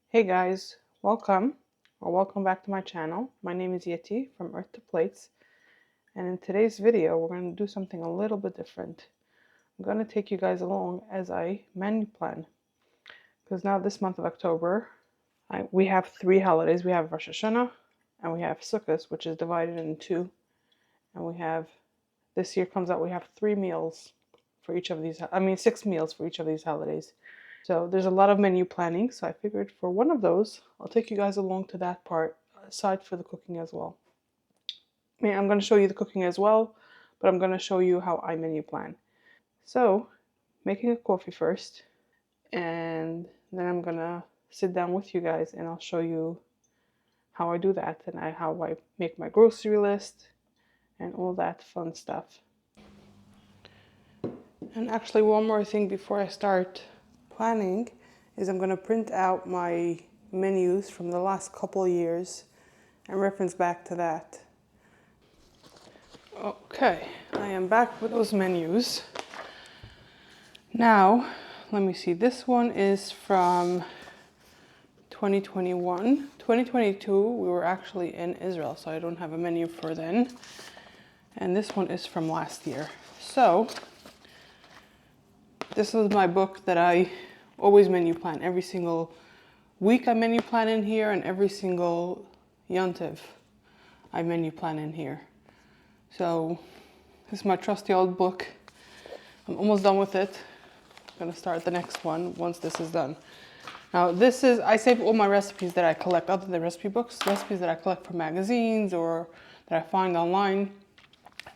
Hey guys, welcome back to my channel. My name is Yeti from Earth to Plates, and in today's video we're going to do something a little bit different. I'm going to take you guys along as I menu plan, because now this month of October we have three holidays. We have Rosh Hashanah and we have Sukkot, which is divided into two, and we have this year comes out we have 3 meals for each of these. 6 meals for each of these holidays. So there's a lot of menu planning. So I figured for one of those, I'll take you guys along to that part, aside for the cooking as well. I'm going to show you the cooking as well, but I'm going to show you how I menu plan. So, making a coffee first, and then I'm going to sit down with you guys and I'll show you how I do that and how I make my grocery list and all that fun stuff. And actually, one more thing before I start planning is I'm going to print out my menus from the last couple years and reference back to that. Okay, I am back with those menus. Now, let me see. This one is from 2021. 2022, we were actually in Israel, so I don't have a menu for then. And this one is from last year. So, this is my book that I always menu plan. Every single week I menu plan in here, and every single yontiv I menu plan in here. So this is my trusty old book. I'm almost done with it. I'm gonna start the next one once this is done. Now I save all my recipes that I collect, other than recipe books, recipes that I collect from magazines or that I find online.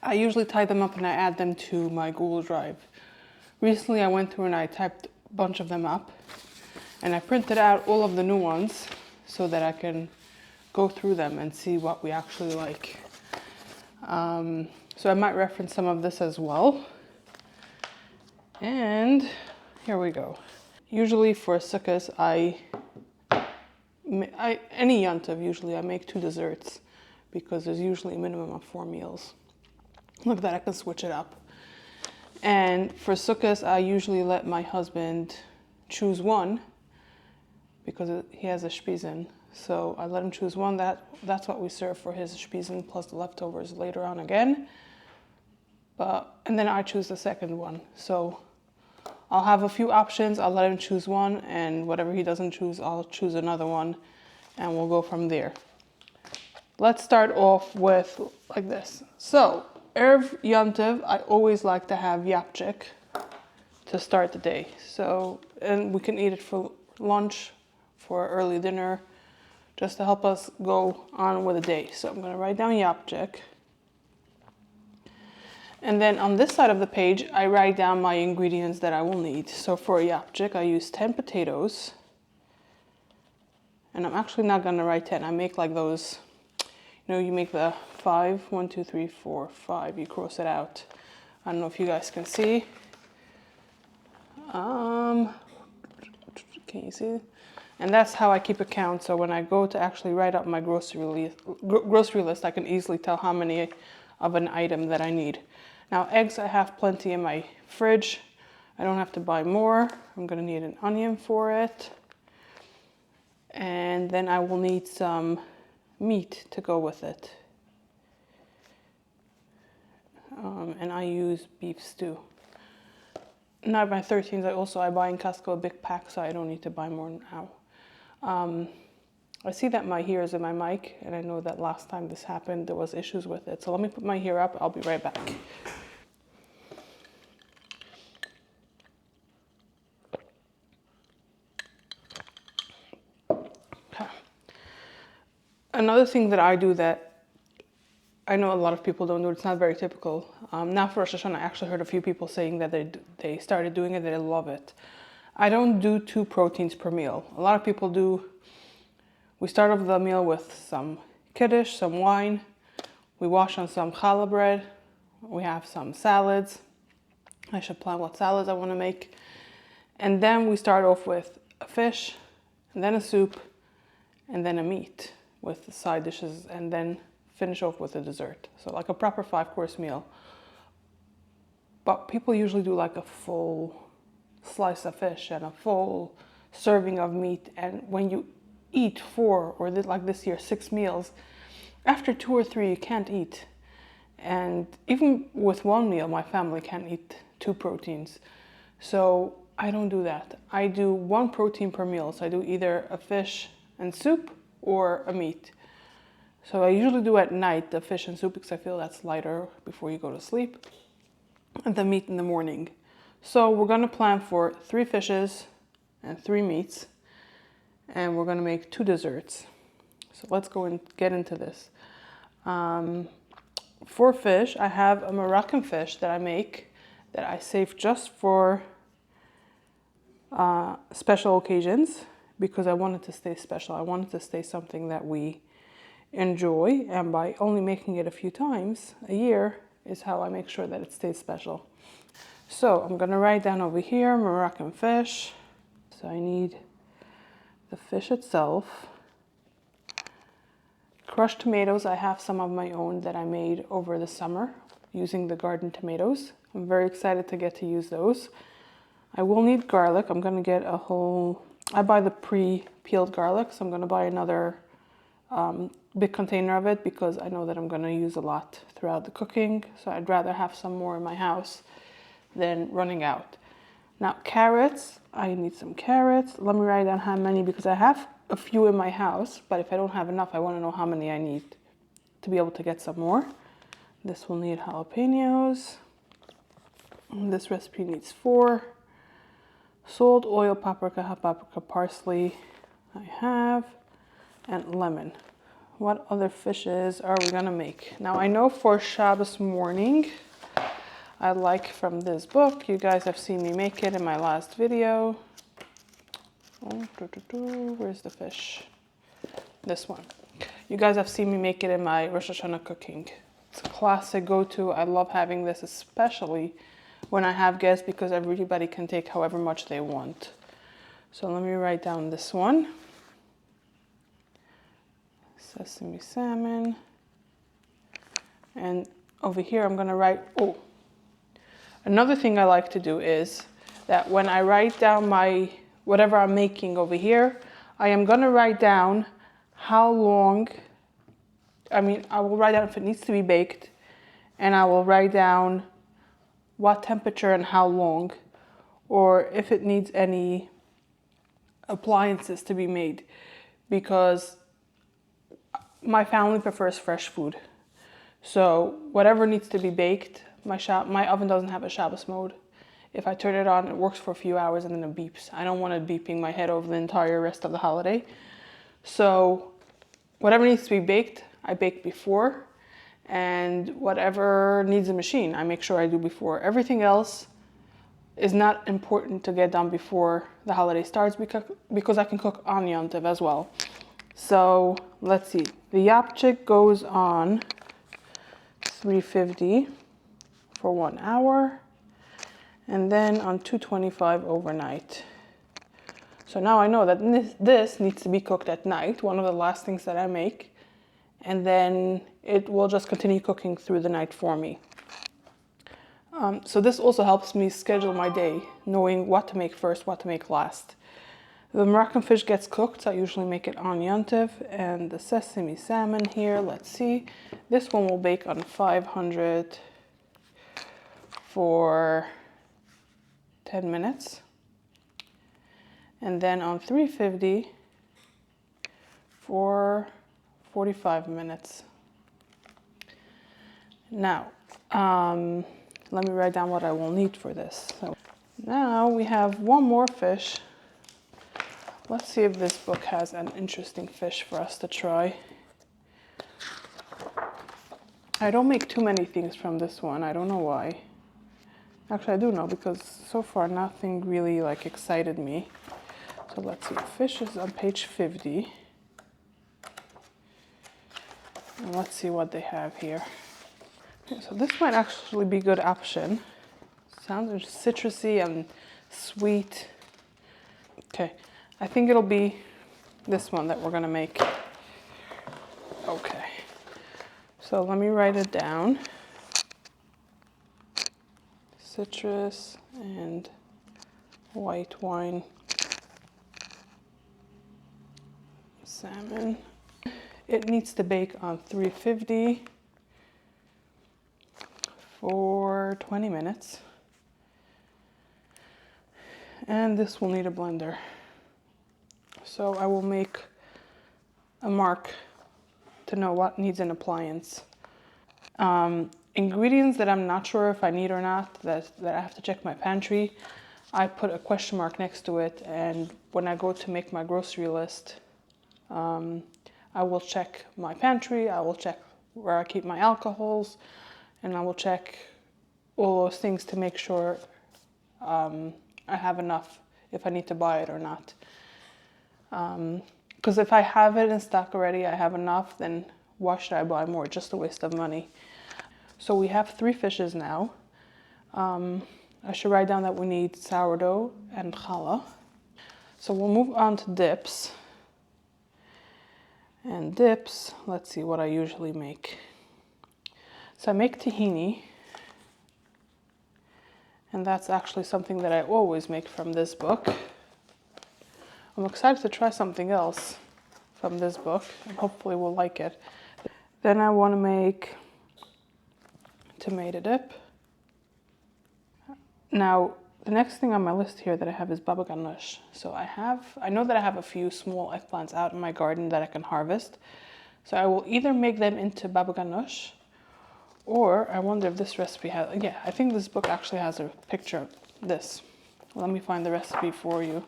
I usually tie them up and I add them to my Google Drive. Recently I went through and I typed a bunch of them up and I printed out all of the new ones so that I can go through them and see what we actually like. So I might reference some of this as well. And here we go. Usually for Sukkot, any yontiv, usually I make 2 desserts because there's usually a minimum of 4 meals. Look at that, I can switch it up. And for Sukkot, I usually let my husband choose one because he has a Spiesen. So I let him choose one. That's what we serve for his Spiesen plus the leftovers later on again. And then I choose the second one. So I'll have a few options. I'll let him choose one, and whatever he doesn't choose, I'll choose another one, and we'll go from there. Let's start off with like this. So Erev Yontiv, I always like to have yapchik to start the day. So, and we can eat it for lunch, for early dinner, just to help us go on with the day. So I'm going to write down yapchik. And then on this side of the page, I write down my ingredients that I will need. So for a yapchik, I use 10 potatoes. And I'm actually not going to write 10. I make like those, you make the 5, 1, 2, 3, 4, 5. You cross it out. I don't know if you guys can see. Can you see? And that's how I keep a count. So when I go to actually write up my grocery list, I can easily tell how many of an item that I need. Now eggs, I have plenty in my fridge. I don't have to buy more. I'm gonna need an onion for it. And then I will need some meat to go with it. And I use beef stew. Now my 13s, I buy in Costco a big pack, so I don't need to buy more now. I see that my hair is in my mic, and I know that last time this happened, there was issues with it. So let me put my hair up. I'll be right back. Another thing that I do that I know a lot of people don't do, it's not very typical. Now for Rosh Hashanah, I actually heard a few people saying that they started doing it, they love it. I don't do 2 proteins per meal. A lot of people do. We start off the meal with some kiddush, some wine. We wash on some challah bread. We have some salads. I should plan what salads I want to make. And then we start off with a fish, and then a soup, and then a meat with the side dishes, and then finish off with a dessert. So like a proper 5-course meal. But people usually do like a full slice of fish and a full serving of meat. And when you eat 4 or like this year 6 meals, after 2 or 3 you can't eat. And even with 1 meal, my family can't eat 2 proteins. So I don't do that. I do 1 protein per meal. So I do either a fish and soup or a meat. So I usually do at night the fish and soup because I feel that's lighter before you go to sleep, and the meat in the morning. So we're gonna plan for 3 fishes and 3 meats, and we're gonna make 2 desserts. So let's go and get into this. For fish, I have a Moroccan fish that I make that I save just for special occasions because I want it to stay special. I want it to stay something that we enjoy, and by only making it a few times a year is how I make sure that it stays special. So I'm gonna write down over here Moroccan fish. So I need the fish itself. Crushed tomatoes, I have some of my own that I made over the summer using the garden tomatoes. I'm very excited to get to use those. I will need garlic. I'm gonna get a whole, I buy the pre-peeled garlic, so I'm gonna buy another big container of it because I know that I'm gonna use a lot throughout the cooking. So I'd rather have some more in my house than running out. Now carrots, I need some carrots. Let me write down how many because I have a few in my house, but if I don't have enough, I want to know how many I need to be able to get some more. This will need jalapenos. This recipe needs 4. Salt, oil, paprika, hot paprika, parsley I have, and lemon. What other fishes are we gonna make? Now I know for Shabbos morning, I like from this book, you guys have seen me make it in my last video. Oh, where's the fish? This one. You guys have seen me make it in my Rosh Hashanah cooking. It's a classic go-to. I love having this, especially when I have guests, because everybody can take however much they want. So let me write down this one. Sesame salmon. And over here I'm gonna write, oh, another thing I like to do is that when I write down my whatever I'm making over here, I am gonna write down how long, I will write down if it needs to be baked, and I will write down what temperature and how long, or if it needs any appliances to be made, because my family prefers fresh food. So whatever needs to be baked, my oven doesn't have a Shabbos mode. If I turn it on, it works for a few hours and then it beeps. I don't want it beeping my head over the entire rest of the holiday. So whatever needs to be baked, I bake before. And whatever needs a machine, I make sure I do before. Everything else is not important to get done before the holiday starts because I can cook on Yom Tov as well. So let's see. The yapchik goes on 350 for 1 hour. And then on 225 overnight. So now I know that this needs to be cooked at night, one of the last things that I make, and then it will just continue cooking through the night for me. So this also helps me schedule my day, knowing what to make first, what to make last. The Moroccan fish gets cooked, so I usually make it on Yom Tov, and the sesame salmon here, let's see. This one will bake on 500 for 10 minutes, and then on 350 for 45 minutes. Now, let me write down what I will need for this. So now we have one more fish. Let's see if this book has an interesting fish for us to try. I don't make too many things from this one. I don't know why. Actually, I do know, because so far nothing really excited me. So let's see, fish is on page 50. And let's see what they have here. So this might actually be a good option. Sounds citrusy and sweet. Okay, I think it'll be this one that we're gonna make. Okay, so let me write it down. Citrus and white wine. salmon. It needs to bake on 350 for 20 minutes. And this will need a blender. So I will make a mark to know what needs an appliance. Ingredients that I'm not sure if I need or not, that I have to check my pantry, I put a question mark next to it, and when I go to make my grocery list, I will check my pantry, I will check where I keep my alcohols, and I will check all those things to make sure I have enough if I need to buy it or not. Because if I have it in stock already, I have enough, then why should I buy more? Just a waste of money. So we have 3 fishes now. I should write down that we need sourdough and challah. So we'll move on to dips. And dips, let's see what I usually make. So I make tahini. And that's actually something that I always make from this book. I'm excited to try something else from this book, and hopefully we'll like it. Then I want to make tomato dip. Now, the next thing on my list here that I have is baba ganoush. So I know that I have a few small eggplants out in my garden that I can harvest. So I will either make them into baba ganoush, or I wonder if this recipe has, yeah, I think this book actually has a picture of this. Let me find the recipe for you,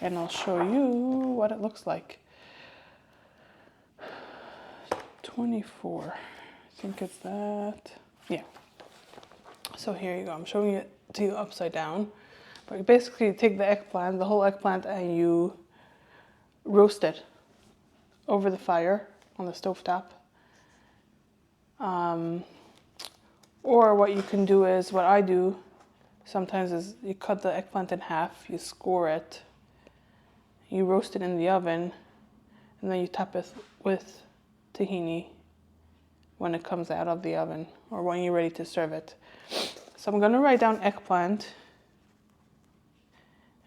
and I'll show you what it looks like. 24, I think it's that, yeah. So here you go, I'm showing it to you upside down. But you basically take the eggplant, the whole eggplant, and you roast it over the fire on the stovetop. Or what you can do is, what I do sometimes is you cut the eggplant in half, you score it, you roast it in the oven, and then you top it with tahini when it comes out of the oven or when you're ready to serve it. So I'm going to write down eggplant,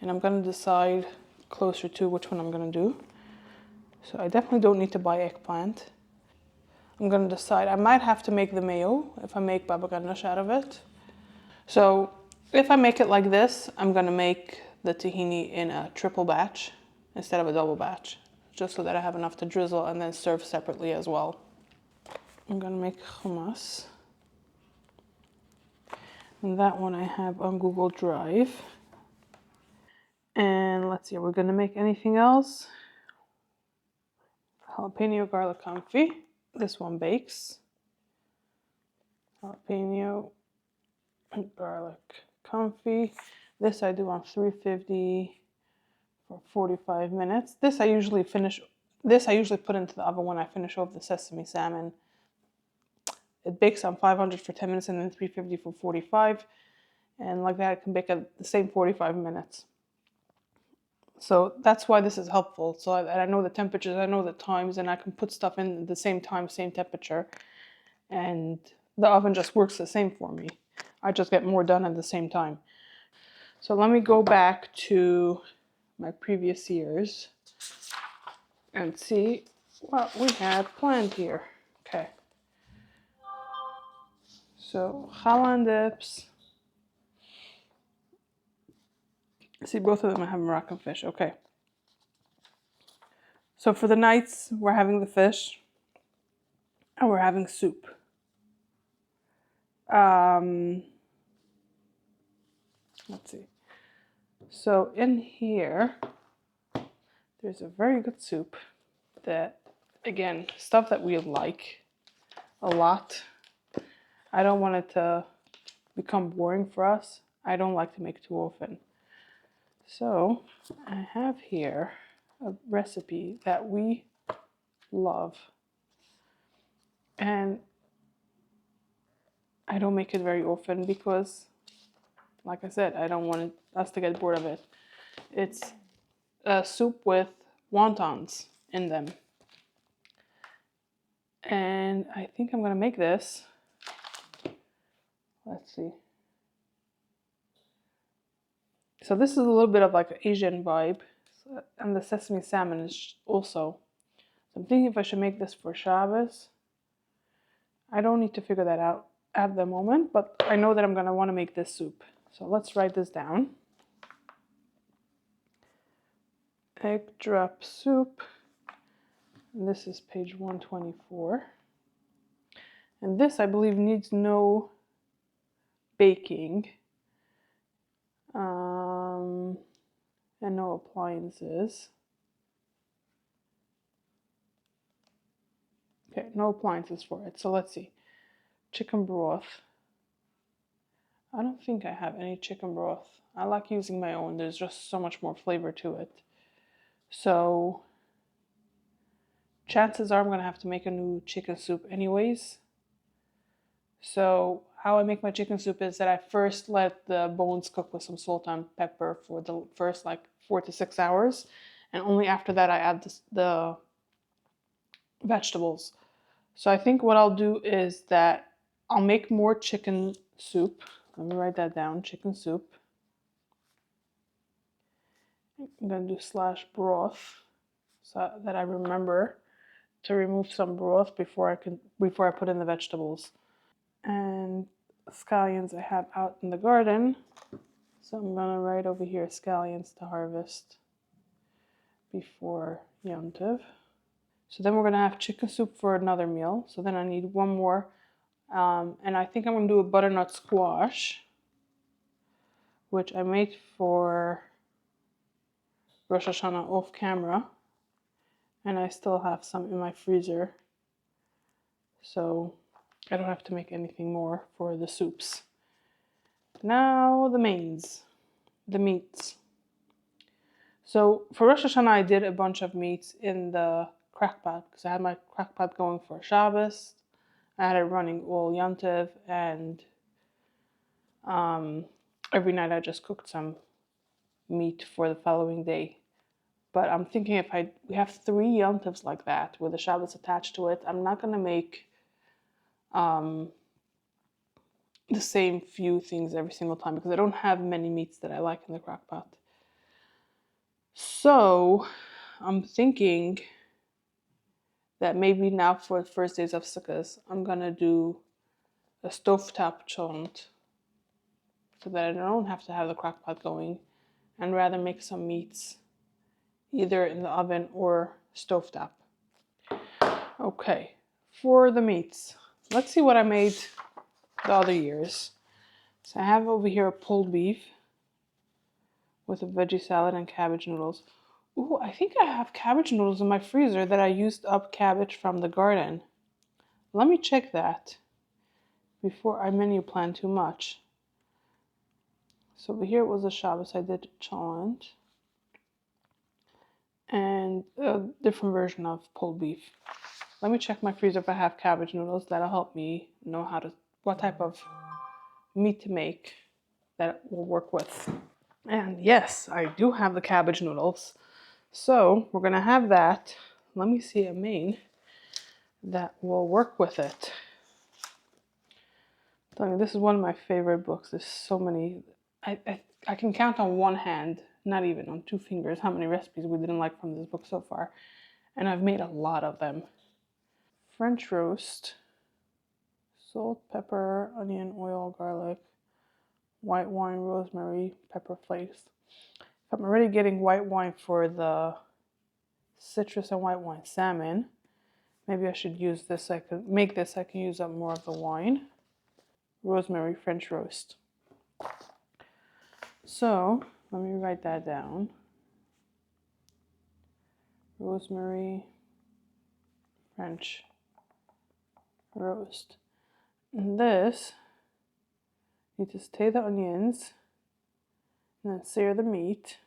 and I'm going to decide closer to which one I'm going to do. So I definitely don't need to buy eggplant. I'm going to decide, I might have to make the mayo if I make baba ganoush out of it. So if I make it like this, I'm going to make the tahini in a triple batch instead of a double batch, just so that I have enough to drizzle and then serve separately as well. I'm going to make hummus. And that one I have on Google Drive. And let's see, we're going to make anything else. Jalapeno garlic confit. This one bakes. Jalapeno and garlic confit. This I do on 350 for 45 minutes. This I usually put into the oven when I finish off the sesame salmon. It bakes on 500 for 10 minutes and then 350 for 45. And like that, it can bake at the same 45 minutes. So that's why this is helpful. So I know the temperatures, I know the times, and I can put stuff in at the same time, same temperature. And the oven just works the same for me. I just get more done at the same time. So let me go back to my previous years and see what we had planned here. Okay. So challah dips. See, both of them I have Moroccan fish. Okay. So for the nights, we're having the fish and we're having soup. Let's see. So in here, there's a very good soup that, again, stuff that we like a lot. I don't want it to become boring for us. I don't like to make too often. So I have here a recipe that we love. And I don't make it very often because, like I said, I don't want us to get bored of it. It's a soup with wontons in them. And I think I'm gonna make this. Let's see. So this is a little bit of like an Asian vibe. And the sesame salmon is also So I'm thinking if I should make this for Shabbos. I don't need to figure that out at the moment, but I know that I'm going to want to make this soup. So let's write this down. Egg drop soup. And this is page 124. And this, I believe, needs no baking and no appliances. Okay, no appliances for it. So let's see. Chicken broth. I don't think I have any chicken broth. I like using my own. There's just so much more flavor to it. So chances are I'm going to have to make a new chicken soup anyways. So how I make my chicken soup is that I first let the bones cook with some salt and pepper for the first like 4 to 6 hours. And only after that I add the vegetables. So I think what I'll do is that I'll make more chicken soup. Let me write that down, chicken soup. I'm going to do slash broth so that I remember to remove some broth before I put in the vegetables. And scallions I have out in the garden. So I'm going to write over here scallions to harvest before Yom Tov. So then we're going to have chicken soup for another meal. So then I need one more. And I think I'm going to do a butternut squash, which I made for Rosh Hashanah off camera. And I still have some in my freezer. So I don't have to make anything more for the soups. Now the mains, the meats. So for Rosh Hashanah, I did a bunch of meats in the crock pot because I had my crock pot going for Shabbos. I had it running all Yom Tov, and every night I just cooked some meat for the following day. But I'm thinking if we have 3 Yom Tovs like that with the Shabbos attached to it, I'm not gonna make the same few things every single time because I don't have many meats that I like in the crock pot. So I'm thinking that maybe now for the first days of Sukkot, I'm gonna do a stovetop chont so that I don't have to have the crock pot going and rather make some meats either in the oven or stovetop. Okay, for the meats, let's see what I made the other years. So I have over here a pulled beef with a veggie salad and cabbage noodles. Ooh, I think I have cabbage noodles in my freezer that I used up cabbage from the garden. Let me check that before I menu plan too much. So over here it was a Shabbos, I did cholent and a different version of pulled beef. Let me check my freezer if I have cabbage noodles. That'll help me know what type of meat to make that will work with. And yes, I do have the cabbage noodles. So we're gonna have that. Let me see a main that will work with it. I'm telling you, this is one of my favorite books. There's so many. I can count on one hand, not even on 2 fingers, how many recipes we didn't like from this book so far. And I've made a lot of them. French roast, salt, pepper, onion, oil, garlic, white wine, rosemary, pepper flakes. If I'm already getting white wine for the citrus and white wine salmon, maybe I should use this. I can use up more of the wine. Rosemary French roast. So let me write that down. Rosemary French roast. And this, you just saute the onions and then sear the meat.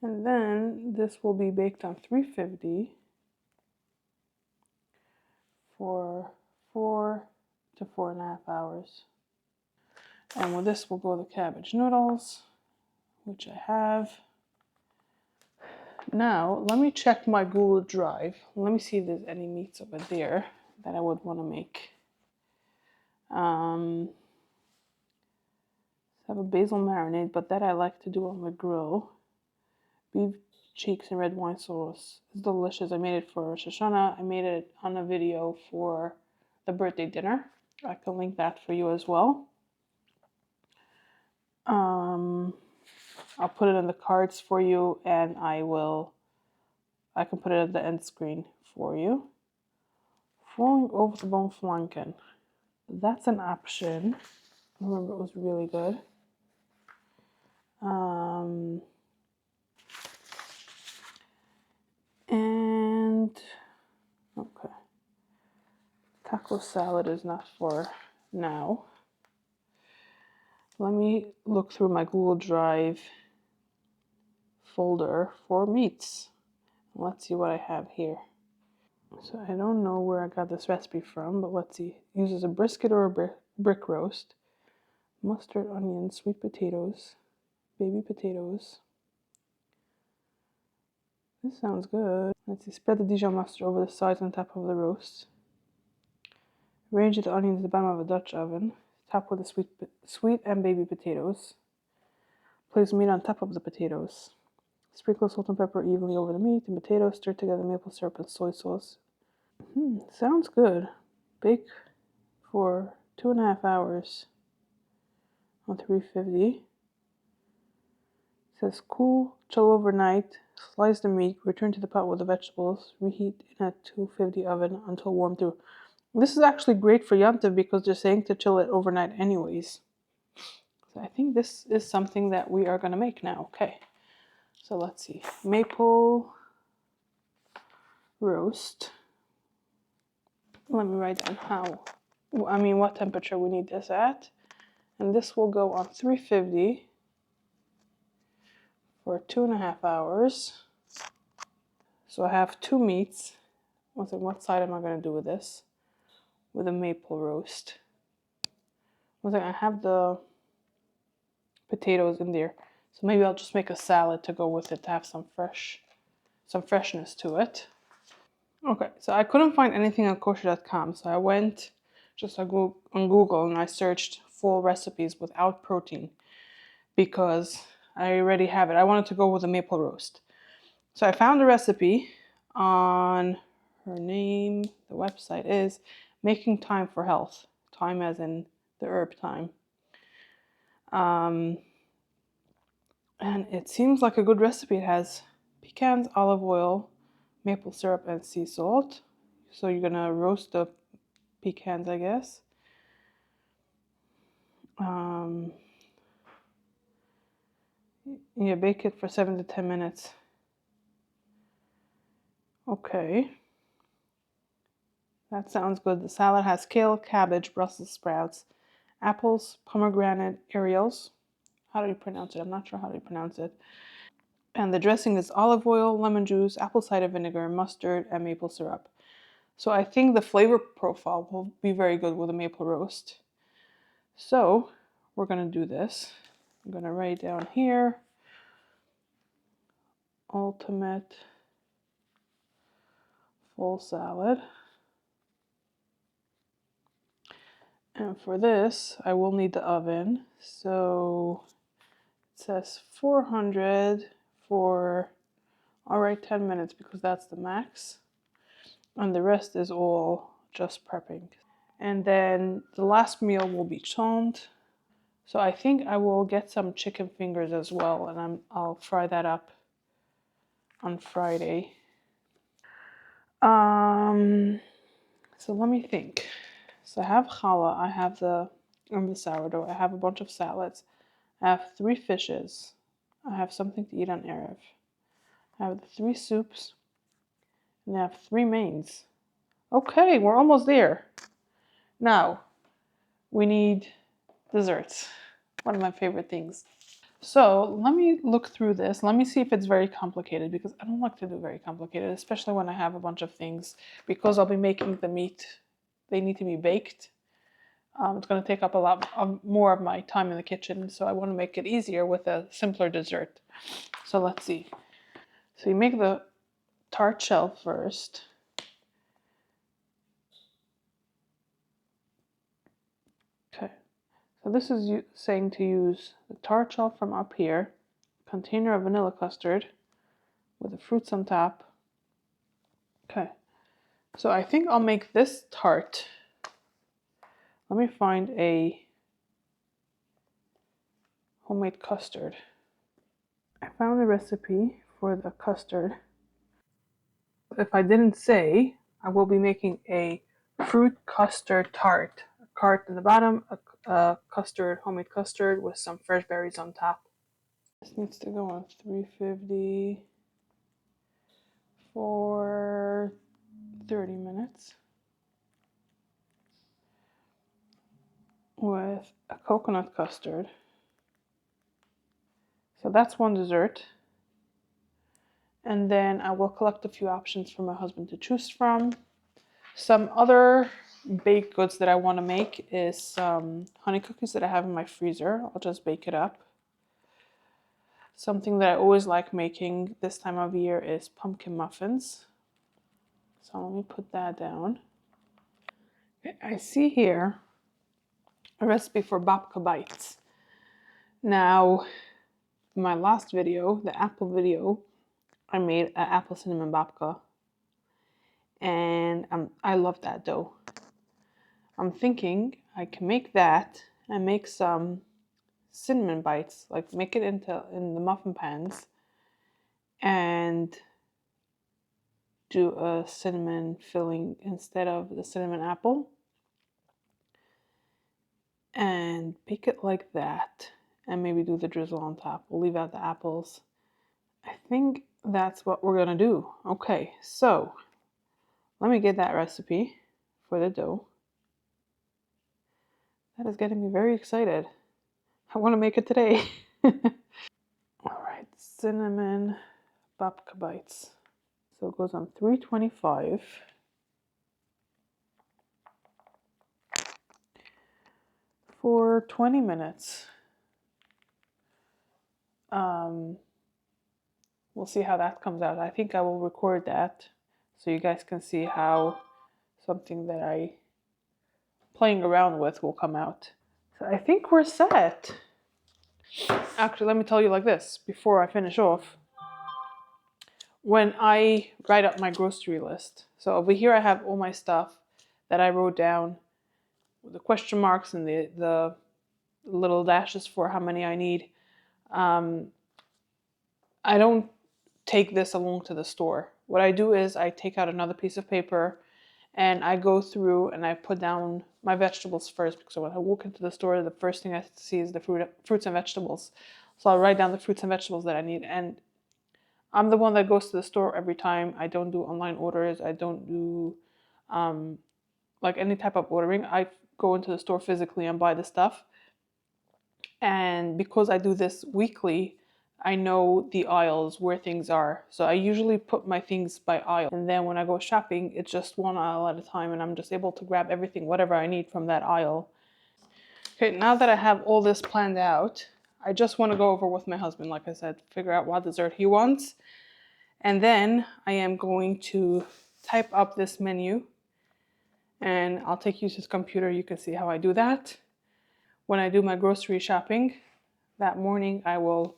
And then this will be baked on 350 for 4 to 4.5 hours. And with this will go the cabbage noodles, which I have. Now, let me check my Google Drive. Let me see if there's any meats over there that I would want to make. I have a basil marinade, but that I like to do on the grill. Beef cheeks in red wine sauce. It's delicious. I made it for Shoshana. I made it on a video for the birthday dinner. I can link that for you as well. I'll put it in the cards for you, and I can put it at the end screen for you. Falling over the bone flanken. That's an option. I remember it was really good. And okay, taco salad is not for now. Let me look through my Google Drive folder for meats. Let's see what I have here. So I don't know where I got this recipe from, but let's see. It uses a brisket or a brick roast, mustard, onions, sweet potatoes, baby potatoes. This sounds good. Let's see. Spread the Dijon mustard over the sides and top of the roast. Arrange the onions at the bottom of a Dutch oven. Top with the sweet and baby potatoes. Place meat on top of the potatoes. Sprinkle salt and pepper evenly over the meat and potatoes. Stir together maple syrup and soy sauce. Sounds good. Bake for 2.5 hours on 350. It says cool, chill overnight. Slice the meat. Return to the pot with the vegetables. Reheat in a 250 oven until warm through. This is actually great for Yantiv because they're saying to chill it overnight anyways. So I think this is something that we are going to make now. Okay, so let's see. Maple roast. Let me write down what temperature we need this at. And this will go on 350 for 2.5 hours. So I have two meats. What side am I going to do with this? With a maple roast. I have the potatoes in there. So maybe I'll just make a salad to go with it to have some freshness to it. Okay, so I couldn't find anything on kosher.com, so I went just on Google and I searched full recipes without protein because I already have it. I wanted to go with a maple roast. So I found a recipe on her name. The website is Making Time for Health. Time as in the herb time. And it seems like a good recipe. It has pecans, olive oil, maple syrup, and sea salt. So you're gonna roast the pecans, I guess. Yeah, bake it for 7 to 10 minutes. Okay. That sounds good. The salad has kale, cabbage, Brussels sprouts, apples, pomegranate, Ariels. How do you pronounce it? I'm not sure how to pronounce it. And the dressing is olive oil, lemon juice, apple cider vinegar, mustard, and maple syrup. So I think the flavor profile will be very good with a maple roast. So we're going to do this. I'm going to write down here, ultimate full salad. And for this, I will need the oven. So it says 400 for, I'll write 10 minutes because that's the max. And the rest is all just prepping. And then the last meal will be choned. So I think I will get some chicken fingers as well, and I'll fry that up on Friday. So let me think. So I have challah, I have the sourdough, I have a bunch of salads, I have 3 fishes, I have something to eat on Erev, I have the 3 soups, and I have 3 mains. Okay, we're almost there. Now, we need desserts. One of my favorite things. So let me look through this. Let me see if it's very complicated because I don't like to do very complicated, especially when I have a bunch of things. Because I'll be making the meat, they need to be baked. It's going to take up a lot more of my time in the kitchen, so I want to make it easier with a simpler dessert. So let's see. So you make the tart shell first. Okay. So this is saying to use the tart shell from up here, container of vanilla custard, with the fruits on top. Okay, so I think I'll make this tart. Let me find a homemade custard. I found a recipe for the custard. If I didn't say, I will be making a fruit custard tart. A tart in the bottom, a custard, homemade custard with some fresh berries on top. This needs to go on 350 for 30 minutes with a coconut custard. So that's one dessert. And then I will collect a few options for my husband to choose from. Some other baked goods that I want to make is some honey cookies that I have in my freezer. I'll just bake it up. Something that I always like making this time of year is pumpkin muffins. So let me put that down. Okay, I see here a recipe for babka bites. Now, in my last video, the apple video, I made an apple cinnamon babka. And I love that dough. I'm thinking I can make that and make some cinnamon bites, like make it in the muffin pans and do a cinnamon filling instead of the cinnamon apple and bake it like that and maybe do the drizzle on top. We'll leave out the apples. I think that's what we're gonna do. Okay, so let me get that recipe for the dough. That is getting me very excited. I want to make it today. All right, cinnamon babka bites. So it goes on 325 for 20 minutes. We'll see how that comes out. I think I will record that so you guys can see how something that I playing around with will come out. So I think we're set. Actually, let me tell you like this before I finish off. When I write up my grocery list, so over here I have all my stuff that I wrote down with the question marks and the little dashes for how many I need. I don't take this along to the store. What I do is I take out another piece of paper and I go through and I put down my vegetables first, because when I walk into the store, the first thing I see is the fruits and vegetables. So I'll write down the fruits and vegetables that I need. And I'm the one that goes to the store every time. I don't do online orders. I don't do like any type of ordering. I go into the store physically and buy the stuff. And because I do this weekly, I know the aisles where things are. So I usually put my things by aisle. And then when I go shopping, it's just one aisle at a time and I'm just able to grab everything, whatever I need from that aisle. Okay, now that I have all this planned out, I just want to go over with my husband, like I said, figure out what dessert he wants. And then I am going to type up this menu and I'll take you to the computer. You can see how I do that. When I do my grocery shopping that morning, I will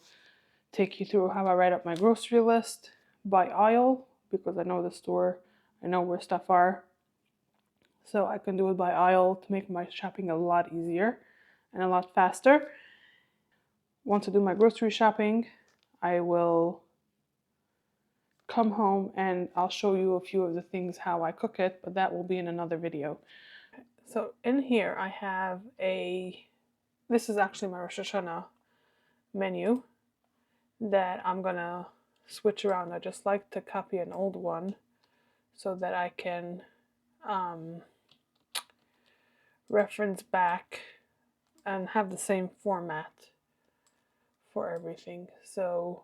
take you through how I write up my grocery list by aisle, because I know the store, I know where stuff are. So I can do it by aisle to make my shopping a lot easier and a lot faster. Once I do my grocery shopping, I will come home and I'll show you a few of the things how I cook it, but that will be in another video. So in here I have this is actually my Rosh Hashanah menu that I'm gonna switch around. I just like to copy an old one so that I can reference back and have the same format for everything. So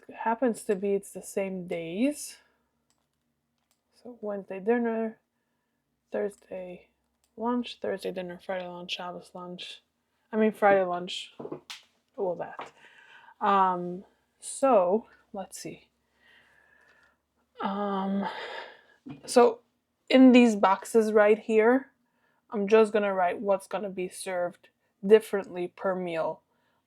it happens to be it's the same days. So Wednesday dinner, Thursday lunch, Thursday dinner, Friday lunch, Shabbos lunch. Friday lunch, all that. So let's see. So in these boxes right here, I'm just gonna write what's gonna be served differently per meal.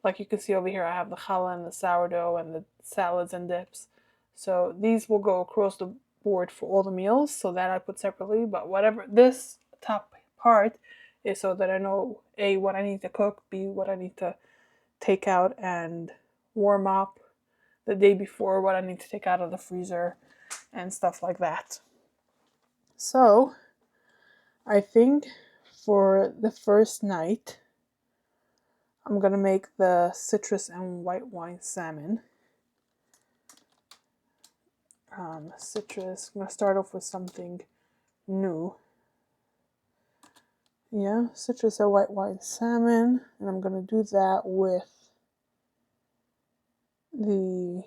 Like you can see over here, I have the challah and the sourdough and the salads and dips. So these will go across the board for all the meals, so that I put separately. But whatever, this top part is so that I know A, what I need to cook, B, what I need to take out and warm up the day before, what I need to take out of the freezer and stuff like that. So I think for the first night, I'm gonna make the citrus and white wine salmon. Citrus, I'm gonna start off with something new. Yeah, citrus and white wine salmon, and I'm gonna do that with the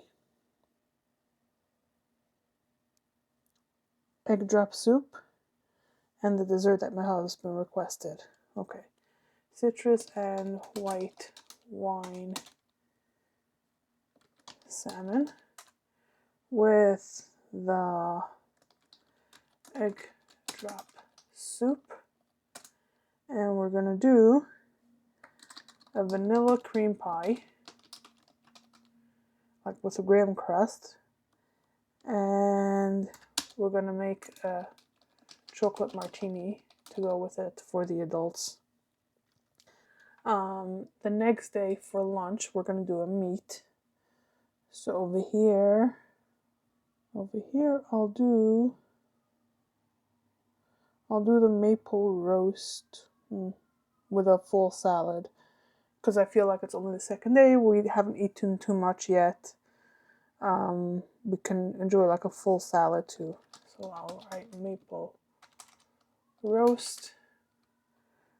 egg drop soup and the dessert that my husband requested. Okay, citrus and white wine salmon with the egg drop soup, and we're gonna do a vanilla cream pie, like with a graham crust, and we're gonna make a chocolate martini to go with it for the adults. The next day for lunch, we're gonna do a meat. So over here, I'll do the maple roast with a full salad, because I feel like it's only the second day. We haven't eaten too much yet. We can enjoy like a full salad too. So I'll write maple roast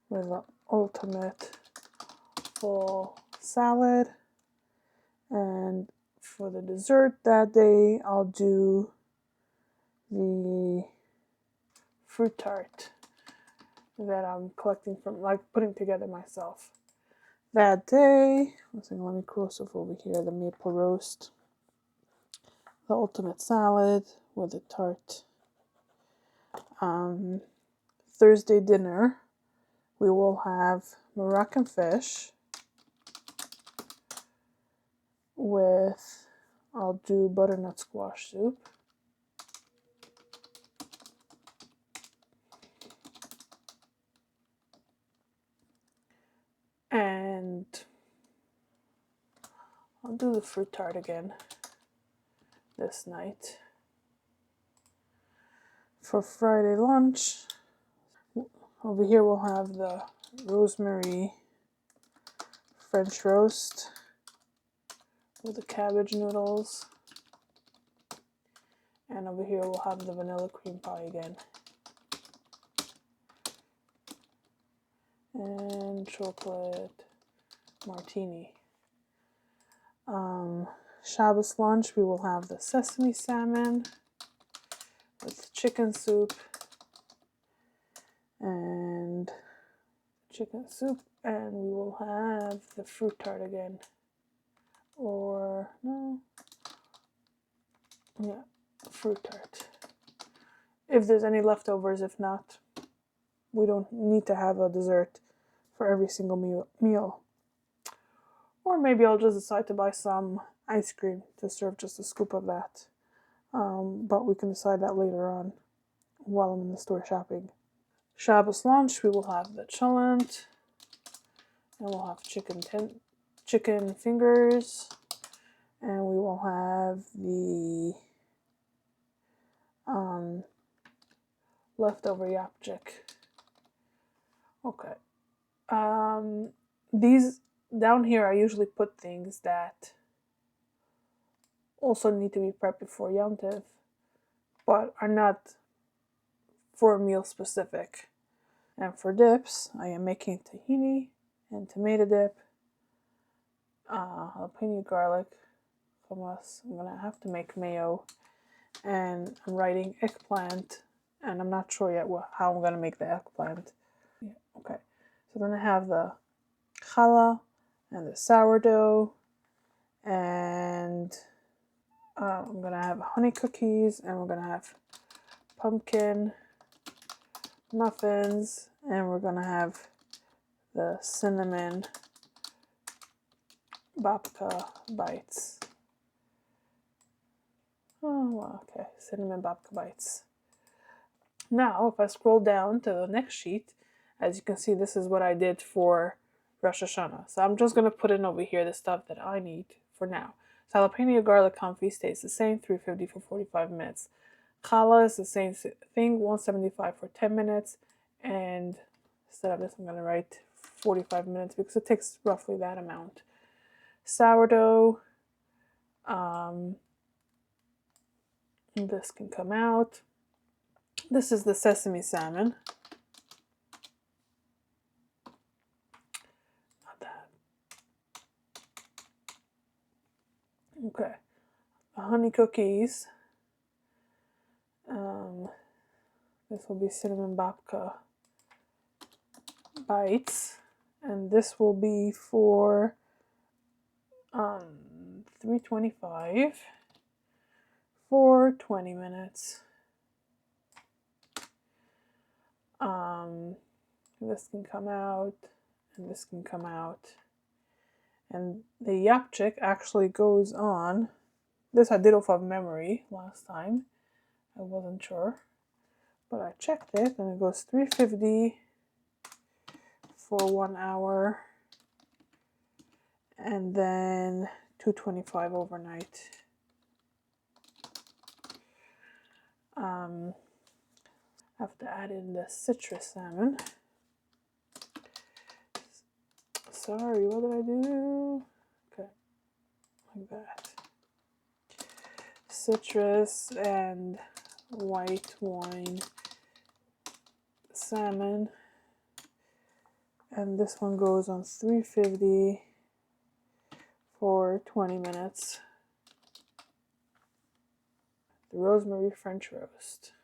with the ultimate full salad. And for the dessert that day, I'll do the fruit tart that I'm collecting from, like putting together myself. That day, let me close up over here, the maple roast, the ultimate salad with a tart. Thursday dinner, we will have Moroccan fish with, I'll do butternut squash soup. And I'll do the fruit tart again this night. For Friday lunch, over here we'll have the rosemary French roast with the cabbage noodles. And over here we'll have the vanilla cream pie again. And chocolate martini. Shabbos lunch, we will have the sesame salmon with chicken soup and we will have the fruit tart again. Or no, yeah, fruit tart. If there's any leftovers, if not, we don't need to have a dessert for every single meal. Or maybe I'll just decide to buy some ice cream to serve just a scoop of that. But we can decide that later on while I'm in the store shopping. Shabbos lunch, we will have the cholent, and we'll have chicken fingers, and we will have the leftover yapchik. Okay. These down here, I usually put things that also need to be prepped before Yom Tov, but are not for meal specific. And for dips, I am making tahini and tomato dip, jalapeno garlic, hummus. I'm gonna have to make mayo, and I'm writing eggplant, and I'm not sure yet how I'm gonna make the eggplant. Yeah, okay, so then I have the challah and the sourdough, and I'm gonna have honey cookies, and we're gonna have pumpkin muffins, and we're gonna have the cinnamon babka bites. Oh, okay, cinnamon babka bites. Now, if I scroll down to the next sheet, as you can see, this is what I did for Rosh Hashanah. So I'm just going to put in over here the stuff that I need for now. So jalapeno garlic confit stays the same, 350 for 45 minutes. Challah is the same thing, 175 for 10 minutes. And instead of this, I'm going to write 45 minutes because it takes roughly that amount. Sourdough, this can come out. This is the sesame salmon. Not that. Okay. The honey cookies. This will be cinnamon babka bites. And this will be for $3.25 for 20 minutes. This can come out, and this can come out. And the yapchik actually goes on. This I did off of memory last time. I wasn't sure, but I checked it, and it goes $3.50 for 1 hour, and then $2.25 overnight. I have to add in the citrus salmon. Sorry, what did I do? Okay, like that. Citrus and white wine salmon. And this one goes on $3.50 for 20 minutes. The rosemary French roast.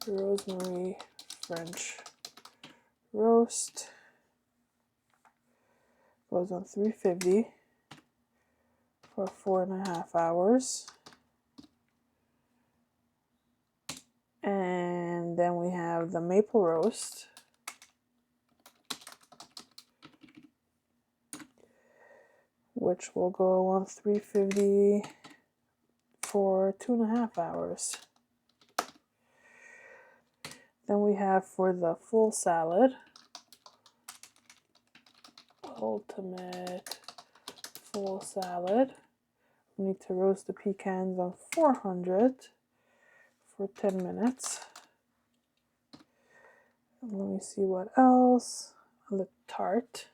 Rosemary French roast goes on $3.50 for 4.5 hours. And then we have the maple roast, which will go on $3.50 for 2.5 hours. Then we have for the full salad, ultimate full salad. We need to roast the pecans on 400 for 10 minutes. And let me see what else. The tart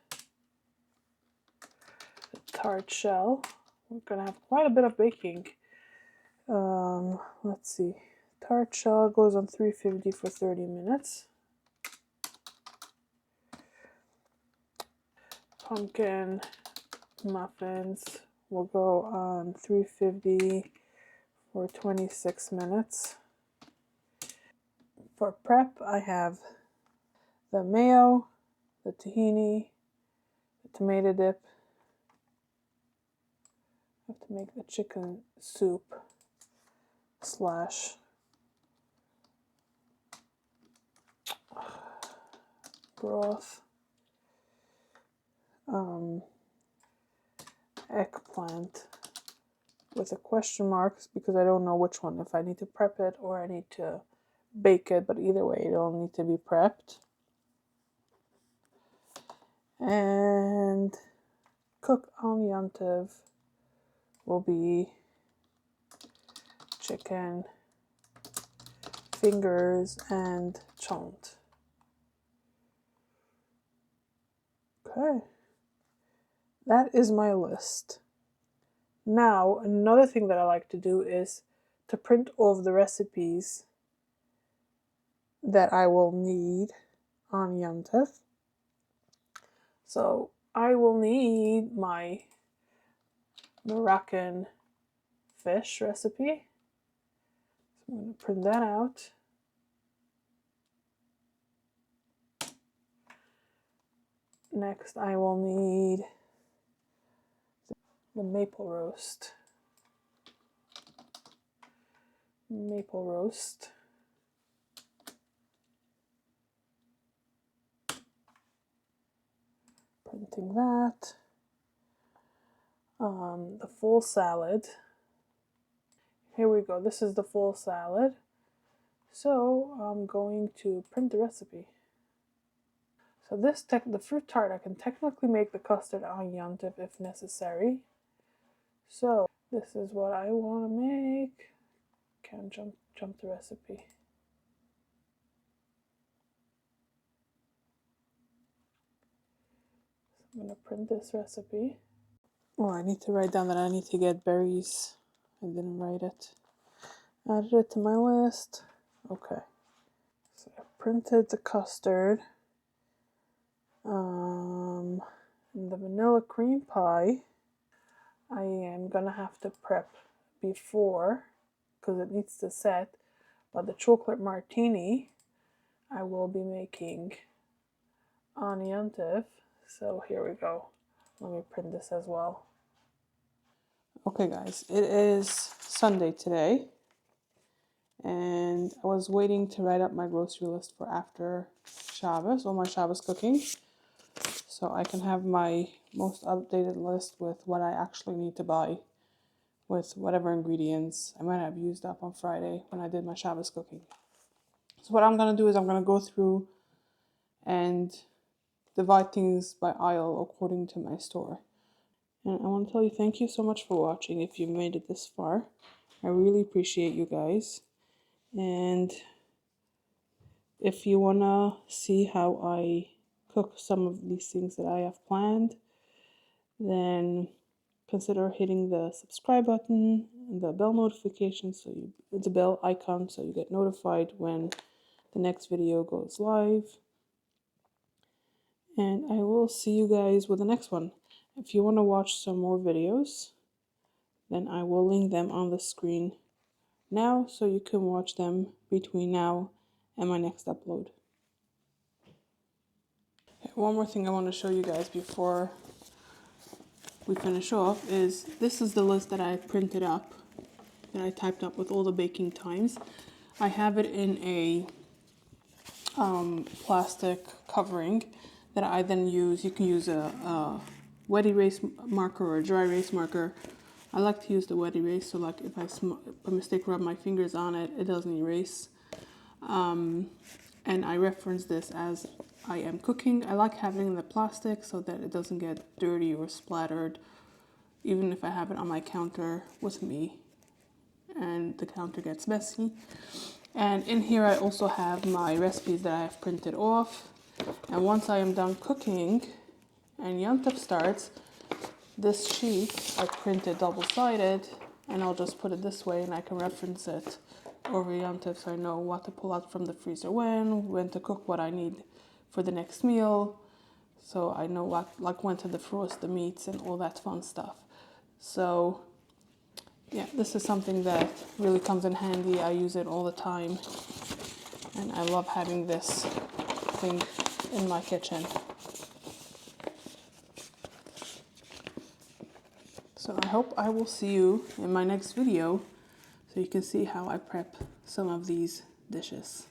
shell. We're gonna have quite a bit of baking. Let's see. Tart shell goes on $3.50 for 30 minutes. Pumpkin muffins will go on $3.50 for 26 minutes. For prep, I have the mayo, the tahini, the tomato dip. I have to make the chicken soup slash broth. Eggplant with a question mark because I don't know which one, if I need to prep it or I need to bake it, but either way it'll need to be prepped. And cook on Yom Tov will be chicken fingers and chont. Okay, that is my list. Now, another thing that I like to do is to print off the recipes that I will need on Yom Tov. So I will need my Moroccan fish recipe. So I'm going to print that out. Next, I will need the maple roast. Maple roast. printing that. The full salad. Here we go. This is the full salad. So I'm going to print the recipe. So the fruit tart, I can technically make the custard on Yontif if necessary. So this is what I want to make. Can't jump the recipe. So I'm going to print this recipe. Oh, I need to write down that I need to get berries. I didn't write it. Added it to my list. Okay. So I printed the custard. And the vanilla cream pie, I am gonna have to prep before because it needs to set. But the chocolate martini, I will be making on Yontif. So here we go. Let me print this as well. Okay guys, it is Sunday today. And I was waiting to write up my grocery list for after Shabbos, all my Shabbos cooking. So I can have my most updated list with what I actually need to buy with whatever ingredients I might have used up on Friday when I did my Shabbos cooking. So what I'm going to do is I'm going to go through and divide things by aisle according to my store. And I want to tell you thank you so much for watching if you've made it this far. I really appreciate you guys. And if you want to see how I cook some of these things that I have planned, then consider hitting the subscribe button and the bell notification, the bell icon, so you get notified when the next video goes live. And I will see you guys with the next one. If you want to watch some more videos, then I will link them on the screen now so you can watch them between now and my next upload. One more thing I want to show you guys before we finish off is this is the list that I printed up, that I typed up with all the baking times. I have it in a plastic covering that I then use. You can use a wet erase marker or a dry erase marker. I like to use the wet erase, so like if I by mistake rub my fingers on it, it doesn't erase. And I reference this as I am cooking. I like having the plastic so that it doesn't get dirty or splattered, even if I have it on my counter with me and the counter gets messy. And in here I also have my recipes that I have printed off. And once I am done cooking and Yontif starts, this sheet I printed double-sided, and I'll just put it this way and I can reference it over Yontif so I know what to pull out from the freezer when to cook what I need for the next meal. So I know when to defrost the meats and all that fun stuff. So yeah, this is something that really comes in handy. I use it all the time. And I love having this thing in my kitchen. So I hope I will see you in my next video so you can see how I prep some of these dishes.